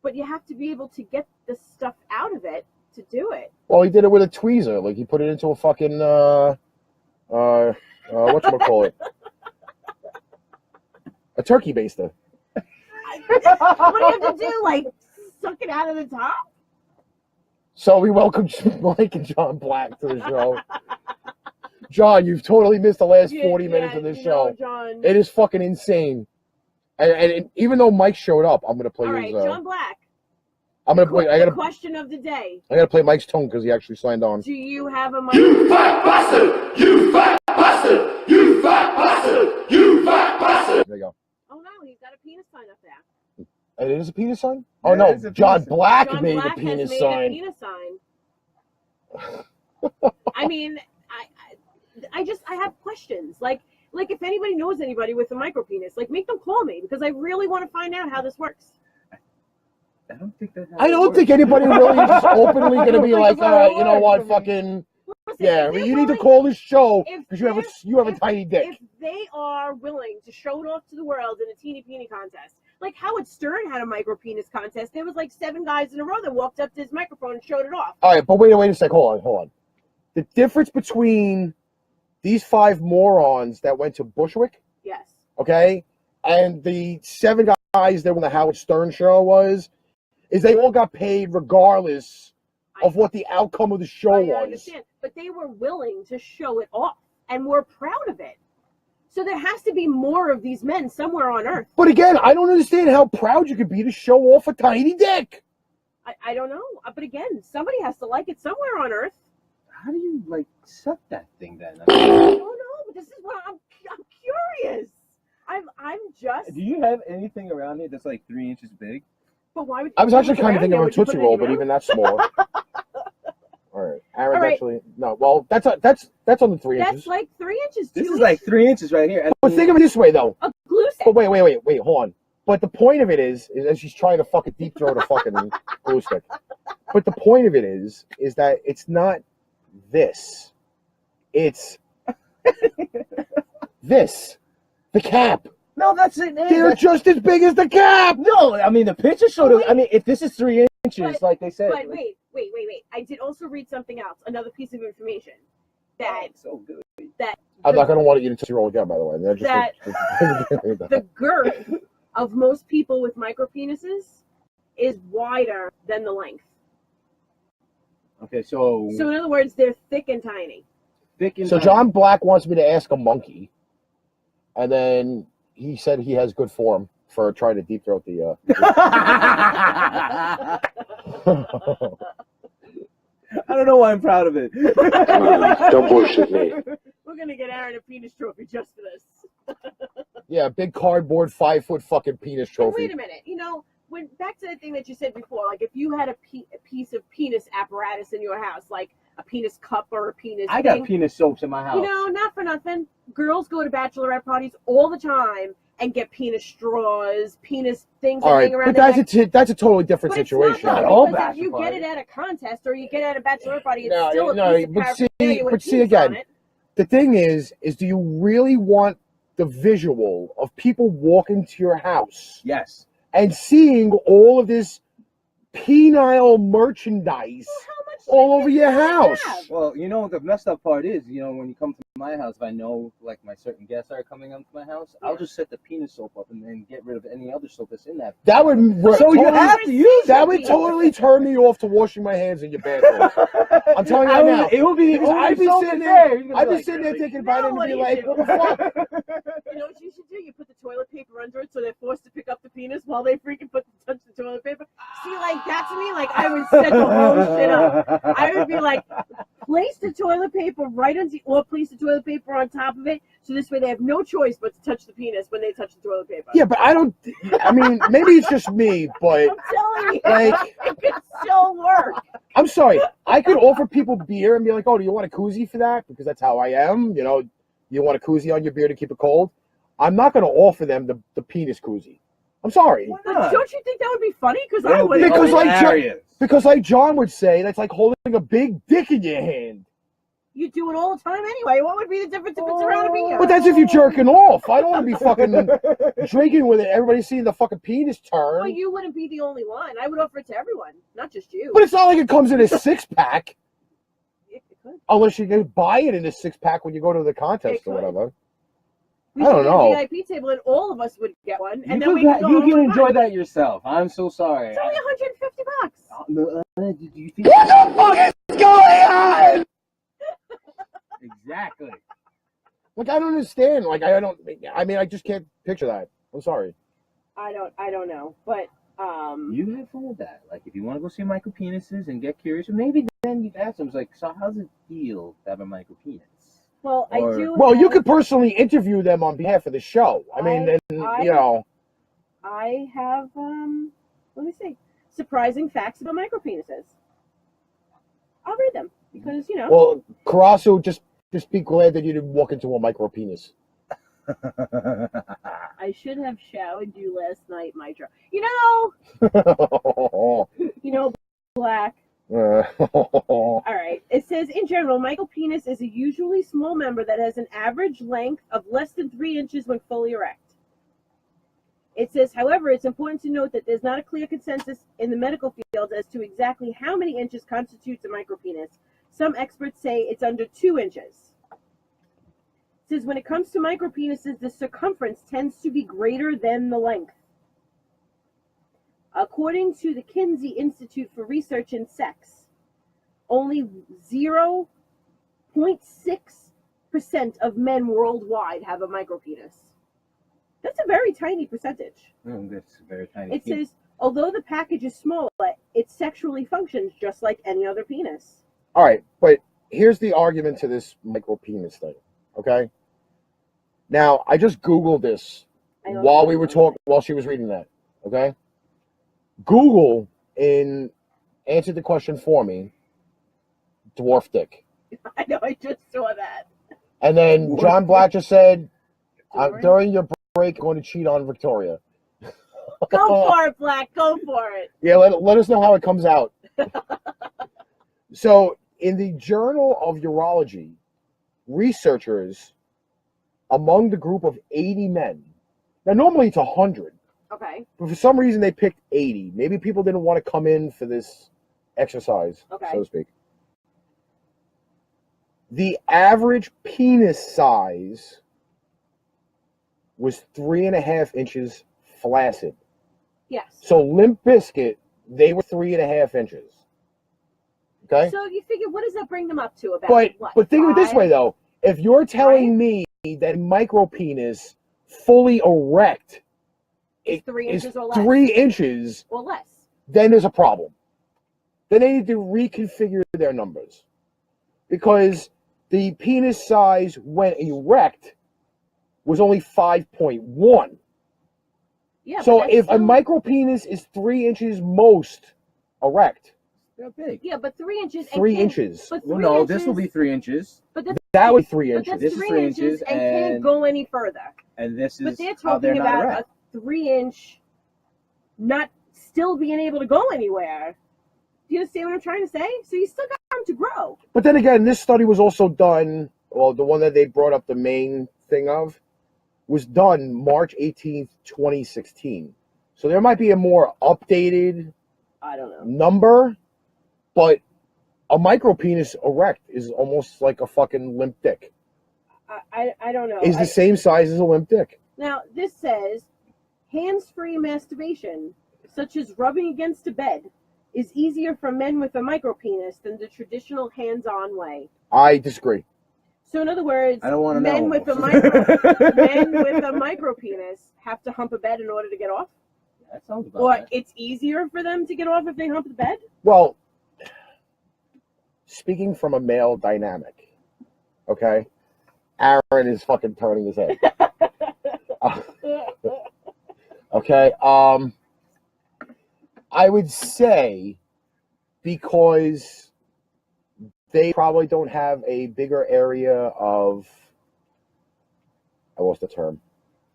but you have to be able to get the stuff out of it to do it. Well, he did it with a tweezer. Like he put it into a fucking whatchamacallit? A turkey baster. What do you have to do? Like suck it out of the top? So we welcome Mike and John Black to the show. John, you've totally missed the last 40 minutes of this show. John. It is fucking insane. And even though Mike showed up, I'm gonna play All his. right, John Black. I'm gonna play. The question of the day: I gotta play Mike's tone because he actually signed on. do you have a mic? You fat bastard! You fat bastard! You fat bastard! You fat bastard! There you go. Oh no, he's got a penis sign up there. And it is a penis sign? Yeah, Oh no, it is a John penis. Black John made Black a penis has made sign. a penis sign. I mean, I have questions. Like if anybody knows anybody with a micropenis, like make them call me because I really want to find out how this works. I don't think that. I don't think anybody really is just openly gonna be like, all right, you know what, fucking Listen, yeah. if they're You need to willing- call this show if because you have a they're- tiny dick. If they are willing to show it off to the world in a teeny peeny contest, like Howard Stern had a micropenis contest, there was like 7 guys in a row that walked up to his microphone and showed it off. All right, but wait a sec. Hold on. The difference between these 5 morons that went to Bushwick, Yes. okay, and the 7 guys that were on the Howard Stern show is they all got paid regardless of what the outcome of the show I was. understand, but they were willing to show it off and were proud of it. So there has to be more of these men somewhere on Earth. But again, I don't understand how proud you could be to show off a tiny dick. I don't know, but again, somebody has to like it somewhere on Earth. How do you like suck that thing then? I don't know, but this is what I'm curious. I'm just. Do you have anything around it that's like 3 inches big? But why would you I was put actually it kind of around thinking there? of a Would you Tootsie put it in Roll, your but mouth? even that's small. All right, Aaron's All right. actually no. Well, that's on the 3 That's inches. like 3 inches. This 2 is like 3 inches right here. But think of it this way, though. a glue stick. But wait, hold on. But the point of it is that she's trying to fucking deep throat a fucking glue stick. But the point of it is that it's not this. It's this. The cap. No, that's it. They're just as big as the cap. No, I mean the picture showed. Wait. I mean, if this is 3 inches, But- like they said. But wait. I did also read something else, another piece of information that so good. I'm not going to want to eat a Tootsie Roll again, by the way. They're just the girth of most people with micropenises is wider than the length. Okay, so So in other words, they're thick and tiny. thick and So John Black wants me to ask a monkey, and then he said he has good form for trying to deep throat the. I don't know why I'm proud of it. Don't bullshit me. We're gonna get Aaron a penis trophy just for this. Yeah, big cardboard 5-foot fucking penis And trophy. wait a minute, when back to the thing that you said before, like if you had a piece of penis apparatus in your house, like a penis cup or a penis I got thing, penis soaps in my house. not for nothing. Girls go to bachelorette parties all the time and get penis straws, penis things All that right, hang around but their neck. that's a totally different But it's situation. not Not though, all because if bachelor you get parties. it at a contest or you get it at a bachelorette party, it's No, still a no, piece of but see- paraphernalia with but a see penis again, on it. The thing is do you really want the visual of people walking to your house Yes. and seeing all of this penile merchandise How much all shit over does your that house? have? Well, the messed up part is, when you come to my house, if I know like my certain guests are coming up to my house, I'll just set the penis soap up and then get rid of any other soap that's in that. That would So you totally- have to use that it. would totally turn me off to washing my hands in your bathroom. I'm telling you right now. It would be the Because only I'd be soap sitting in there- You're gonna I'd be like, sitting there really? thinking about it and what be do you like, do? what the fuck? You know what you should do? You put the toilet paper under it so they're forced to pick up the penis while they freaking touch the toilet paper. See, like, that to me, like, I would set the whole shit up. I would be like, place the toilet paper right on, or place the toilet paper on top of it, so this way they have no choice but to touch the penis when they touch the toilet paper. Yeah, but I mean, maybe it's just me, but I'm telling you, like, it could so won't work. I'm sorry. I could offer people beer and be like, "Oh, do you want a koozie for that?" Because that's how I am. You know, you want a koozie on your beer to keep it cold. I'm not going to offer them the penis koozie. I'm sorry. But don't you think that would be funny? Because I That would would. be hilarious. Because like John would say, that's like holding a big dick in your hand. You do it all the time anyway. What would be the difference if it's around a beer? But that's if you're jerking off. I don't want to be fucking drinking with it. Everybody seeing the fucking penis turn. Well, you wouldn't be the only one. I would offer it to everyone, not just you. But it's not like it comes in a 6-pack. It could. Unless you can buy it in a 6-pack when you go to the contest or whatever. We I don't should know. get a VIP table and all of us would get one. And You then we can go home can and enjoy buy. that yourself. I'm so sorry. It's only $150. Do you think? What the fuck is going on? Exactly. Like, I don't understand. Like, I just can't picture that. I'm sorry. I don't know, but You have fun with that. Like, if you want to go see micropenises and get curious, maybe then you've asked them, like, so how's it feel to have a micropenis? well, I do. Well, you could personally interview them on behalf of the show. I have let me see, surprising facts about micropenises. I'll read them because Well, Carasso, just be glad that you didn't walk into a micropenis. I should have showered you last night, Mitra. Black. All right. It says, in general, micropenis is a usually small member that has an average length of less than 3 inches when fully erect. It says, however, it's important to note that there's not a clear consensus in the medical field as to exactly how many inches constitutes a micropenis. Some experts say it's under 2 inches. It says, when it comes to micropenises, the circumference tends to be greater than the length. According to the Kinsey Institute for Research in Sex, only 0.6% of men worldwide have a micropenis. That's a very tiny percentage. That's very tiny. It says, although the package is small, it sexually functions just like any other penis. All right, but here's the argument to this micropenis thing, okay? Now, I just Googled this while she was reading that, okay? Google answered the question for me, dwarf dick. I know, I just saw that. And then John Black just said, during your break, I'm going to cheat on Victoria. Go for it, Black, go for it. Yeah, let us know how it comes out. So, in the Journal of Urology, researchers among the group of 80 men, now normally it's 100, Okay. but for some reason they picked 80. Maybe people didn't want to come in for this exercise, so to speak. The average penis size was 3.5 inches flaccid. Yes. So Limp Bizkit, they were 3.5 inches. Okay? So you figure, what does that bring them up to about? But think of it this way, though. If you're telling me that micropenis fully erect is 3 inches or less. 3 inches or less, then there's a problem. Then they need to reconfigure their numbers. Because the penis size when erect was only 5.1. Yeah. So if a micropenis is 3 inches most erect, they're big. Yeah, but 3 inches. 3 inches. But Well, no, this will be 3 inches. But that's, that was 3 but inches. that's This is 3 inches and can't go any further. And this is But they're how they're talking not about erect. a 3-inch not still being able to go anywhere. Do you understand what I'm trying to say? So you still got room to grow. But then again, this study was also done, well, the one that they brought up the main thing of, was done March 18th, 2016. So there might be a more updated I don't know. number, but a micropenis erect is almost like a fucking limp dick. I don't know. Is the same size as a limp dick. Now, this says, hands-free masturbation, such as rubbing against a bed, is easier for men with a micropenis than the traditional hands-on way. I disagree. So in other words, I don't want to men know. with a micropenis have to hump a bed in order to get off? That sounds about Or right. it's easier for them to get off if they hump the bed? Well, speaking from a male dynamic, okay? Aaron is fucking turning his head. Okay, I would say because they probably don't have a bigger area of, I lost the term,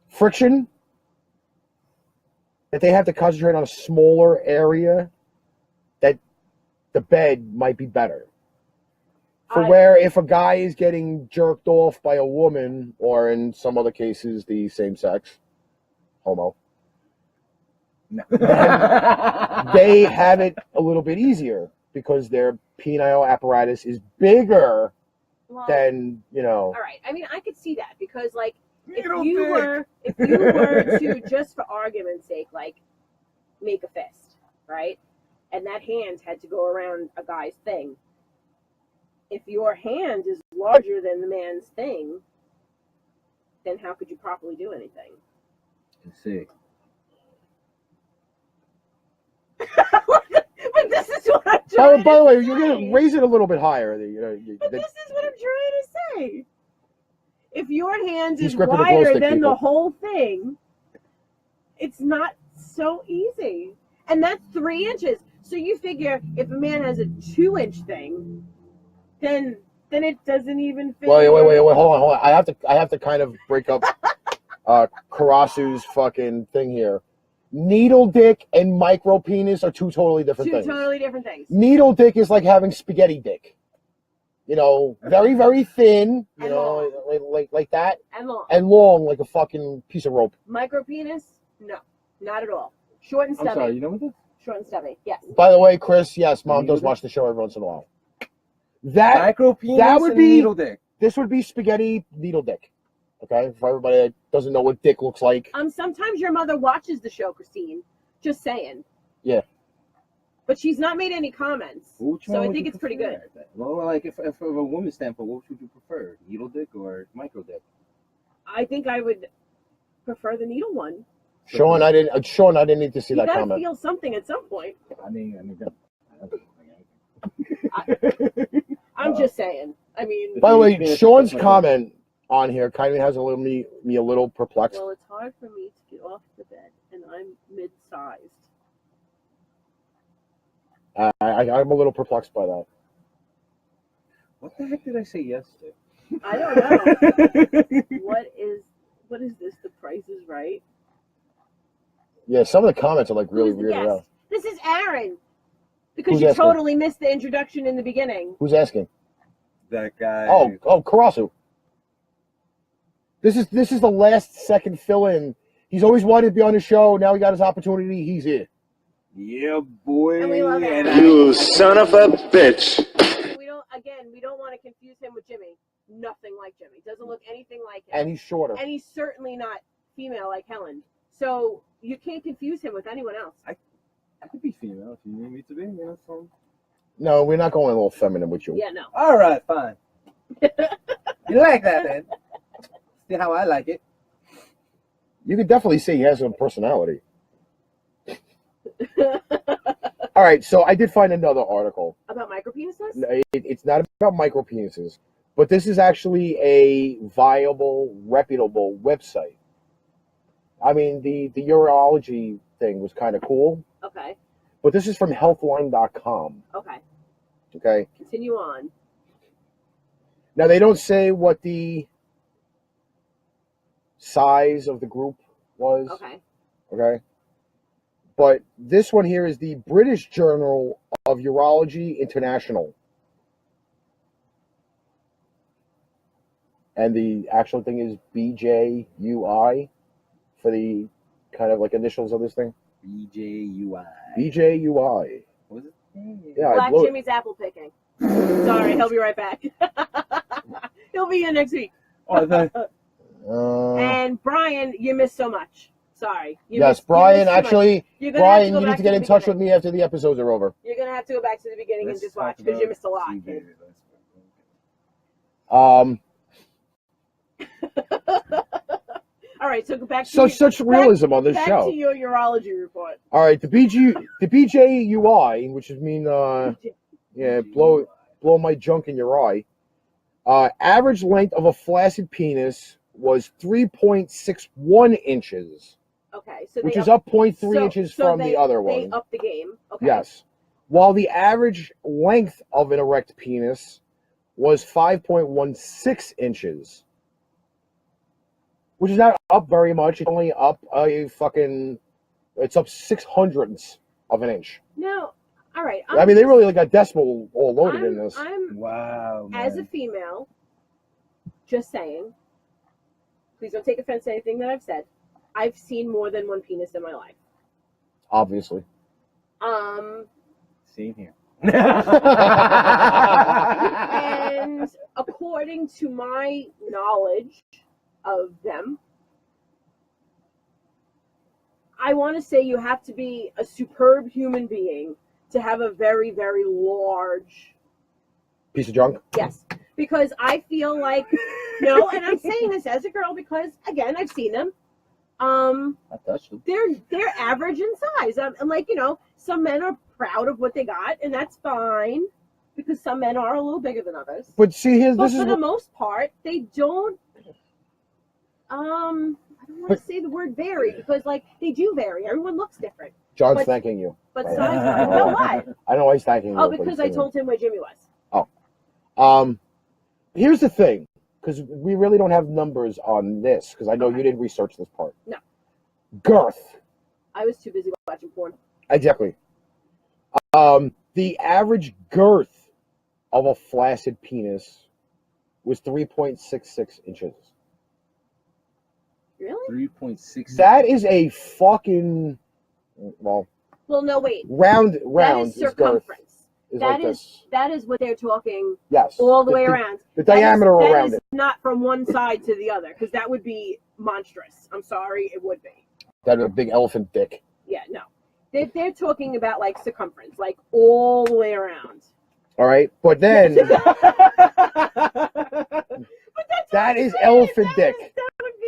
friction, that they have to concentrate on a smaller area, that the bed might be better. For where if a guy is getting jerked off by a woman, or in some other cases, the same sex, homo, No. they have it a little bit easier because their penile apparatus is bigger than, you know. All right. I mean, I could see that because, like, if you were to, just for argument's sake, like, make a fist, right? And that hand had to go around a guy's thing. If your hand is larger than the man's thing, then how could you properly do anything? Let's see. But this is what I'm trying By the way, you're say. going to raise it a little bit higher. But this is what I'm trying to say. If your hand He's is gripping the glow wider stick, than people. the whole thing, it's not so easy. And that's 3 inches. So you figure if a man has a 2-inch thing, then it doesn't even fit. Wait, hold on. I have to kind of break up Karasu's fucking thing here. Needle dick and micropenis are two totally different things. Two totally different things. Needle dick is like having spaghetti dick. You know, very, very thin, you And know, like that. And long. And long like a fucking piece of rope. Micropenis? No, not at all. Short and stubby. I'm sorry, you know what this? Short and stubby, yes. By the way, Chris, yes, Mom does watch the show every once in a while. Micropenis that would and be needle dick. This would be spaghetti needle dick. Okay, for everybody that doesn't know what dick looks like. Sometimes your mother watches the show, Christine. Just saying. Yeah. But she's not made any comments. Which So one I would think you it's pretty prefer? good. Well, like if from a woman's standpoint, what would you prefer? Needle dick or micro dick? I think I would prefer the needle one. Sean, I didn't need to see You that gotta comment. feel something at some point. I'm just saying. I mean, By the way, Sean's comment on here kind of has a little me a little perplexed. well, it's hard for me to get off the bed, and I'm mid-sized. I'm a little perplexed by that. What the heck did I say yes to? I don't know. What is this? The Price is Right? Yeah, some of the comments are like really Who's the weird. guest? Yeah. This is Aaron. Because Who's you asking? totally missed the introduction in the beginning. Who's asking? That guy. Oh, Karasu. This is the last second fill-in. He's always wanted to be on the show. Now he got his opportunity. He's here. Yeah, boy. And we love it. You son of a bitch. We don't want to confuse him with Jimmy. Nothing like Jimmy. Doesn't look anything like him. And he's shorter. And he's certainly not female like Helen. So you can't confuse him with anyone else. I could be female if you need me to be. You know, so. No, we're not going a little feminine with you. Yeah, no. All right, fine. You like that, then? See how I like it. You could definitely say he has a personality. All right, so I did find another article. About micropenises? It's not about micropenises, but this is actually a viable, reputable website. I mean, the urology thing was kind of cool, Okay. but this is from healthline.com. Okay. Okay. Continue on. Now, they don't say what the size of the group was. Okay. Okay. But this one here is the British Journal of Urology International. And the actual thing is BJUI for the kind of like initials of this thing. BJUI. BJUI. What was it? Yeah, Black Jimmy's apple picking. Sorry, he'll be right back. He'll be here next week. And Brian, you missed so much. Sorry. Yes, Brian, actually, You're Brian, you need to get in touch with me after the episodes are over. You're going to have to go back to the beginning and just watch because you missed a lot. All right, so go back to such realism on this show. Back to your urology report. All right, the BJUI, which is mean, blow my junk in your eye. Average length of a flaccid penis was 3.61 inches. Okay, so which is up 0.3 inches from the other one. They upped the game. Okay. Yes. while the average length of an erect penis was 5.16 inches, which is not up very much. It's only up it's up 6/100ths of an inch. No, all right. I mean, they really got decimal all loaded in this. Wow. Man. As a female, just saying, please don't take offense to anything that I've said. I've seen more than one penis in my life. Obviously. Same here. And according to my knowledge of them, I want to say you have to be a superb human being to have a very, very large piece of junk? Yes. Because I feel like, no, and I'm saying this as a girl because, again, I've seen them. I touched them. They're average in size. I'm like, some men are proud of what they got, and that's fine because some men are a little bigger than others. But see, for the most part, they don't. I don't want to say the word vary because, like, they do vary. Everyone looks different. John's thanking you. But size, no, why? I know why he's thanking you. Oh, because I told him where Jimmy was. Oh. Here's the thing, because we really don't have numbers on this, because I know you didn't research this part. No. Girth. I was too busy watching porn. Exactly. The average girth of a flaccid penis was 3.66 inches. Really? 3.6. That is a fucking, well, no, wait. Round that is circumference. That is what they're talking. Yes. All the way around. The diameter around it. Not from one side to the other, because that would be monstrous. I'm sorry, it would be. That a big elephant dick. Yeah, no. They're talking about like circumference, like all the way around. All right, but then that is elephant dick.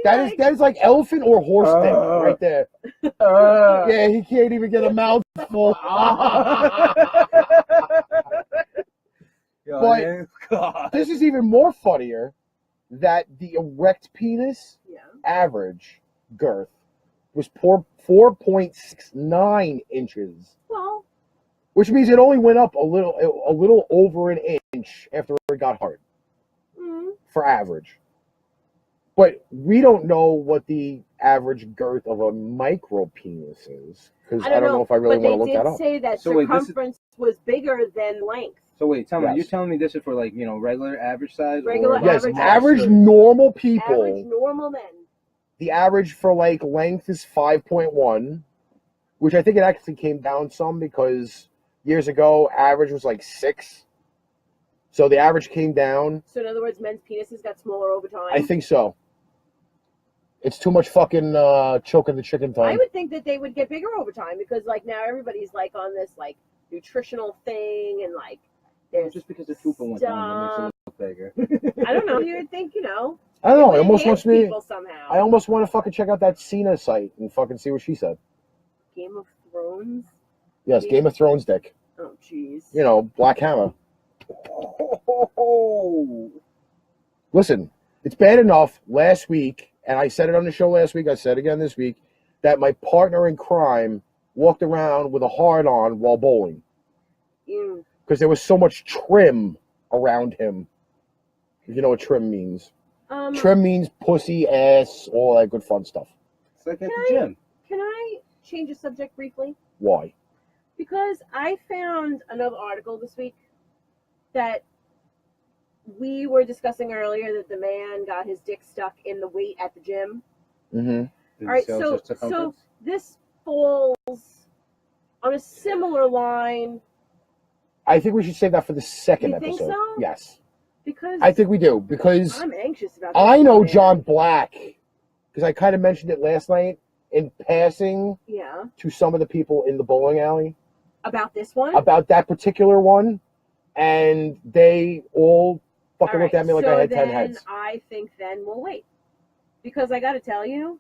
That is like elephant or horse dick right there. Yeah, he can't even get a mouthful. But this is even more funnier that the erect penis average girth was 4.69 inches. Well, which means it only went up a little over an inch after it got hard for average. But we don't know what the average girth of a micropenis is, because I don't know if I really want to look that up. But they did say that circumference was bigger than length. So wait, tell me, you're telling me this is for like, regular average size? Yes, average normal people. Average normal men. The average for like length is 5.1, which I think it actually came down some because years ago average was like 6. So the average came down. So in other words, men's penises got smaller over time? I think so. It's too much fucking choking the chicken time. I would think that they would get bigger over time because like now everybody's like on this like nutritional thing and like there's just because the fupa went down that makes it look bigger. I don't know. You would think, I don't know. It almost wants me. Somehow. I almost want to fucking check out that Cena site and fucking see what she said. Game of Thrones? Yes, Game of Thrones dick. Oh, jeez. Black Hammer. Listen, it's bad enough last week, and I said it on the show last week, I said it again this week, that my partner in crime walked around with a hard-on while bowling. Because there was so much trim around him. If you know what trim means. Trim means pussy, ass, all that good fun stuff. It's like at the gym. Can I change the subject briefly? Why? Because I found another article this week that we were discussing earlier that the man got his dick stuck in the weight at the gym. Mm-hmm. All right, so this falls on a similar line. I think we should save that for the second episode. You think so? Yes. Because I think we do, because I'm anxious about this. I know John Black, because I kind of mentioned it last night in passing to some of the people in the bowling alley. About this one? About that particular one. And they all fucking looked at me like I had 10 heads. I think then we'll wait. Because I got to tell you.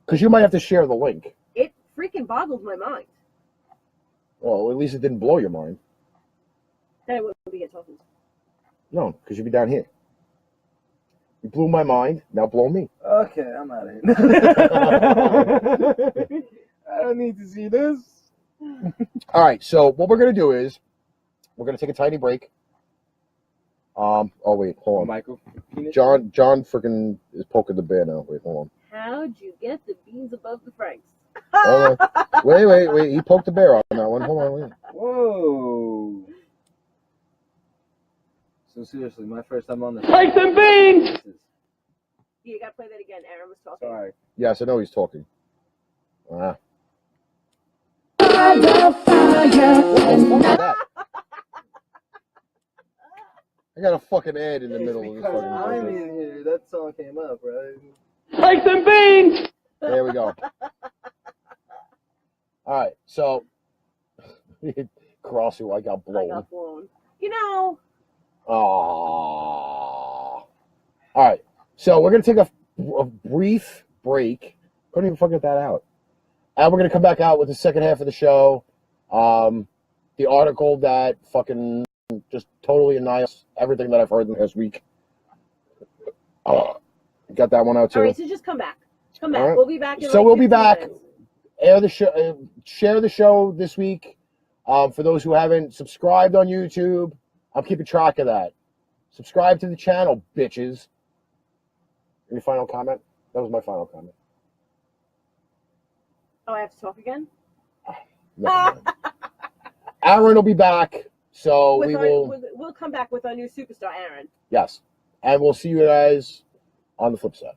Because you might have to share the link. It freaking boggled my mind. Well, at least it didn't blow your mind. Then I wouldn't be getting talking. No, because you'd be down here. You blew my mind, now blow me. Okay, I'm out of here. I don't need to see this. All right, so what we're gonna do is we're gonna take a tiny break. Oh wait, hold on. Micropenis? John freaking is poking the bear now. Wait, hold on. How'd you get the beans above the franks? Hold on. Wait. He poked the bear on that one. Hold on, wait. Whoa. So seriously, my first time on the Take some beans! You gotta play that again. Aaron was talking. Sorry. Yes, I know he's talking. Ah. I got a fucking ad in the middle of this Because fucking I'm project. in here, that song came up, right? Take some beans! There we go. All right, so cross who I got I blown. got blown. You know. Oh. All right, so we're gonna take a brief break. Couldn't even fucking get that out. And we're gonna come back out with the second half of the show. The article that fucking just totally annihilates everything that I've heard in the last week. Got that one out too. All right, so just come back. Come back. Right. We'll be back. In So like we'll be 15 back. minutes. Air the show. Share the show this week. For those who haven't subscribed on YouTube, I'm keeping track of that. Subscribe to the channel, bitches. Any final comment? That was my final comment. Oh, I have to talk again? Never mind. Aaron will be back, so We'll come back with our new superstar, Aaron. Yes. And we'll see you guys on the flip side.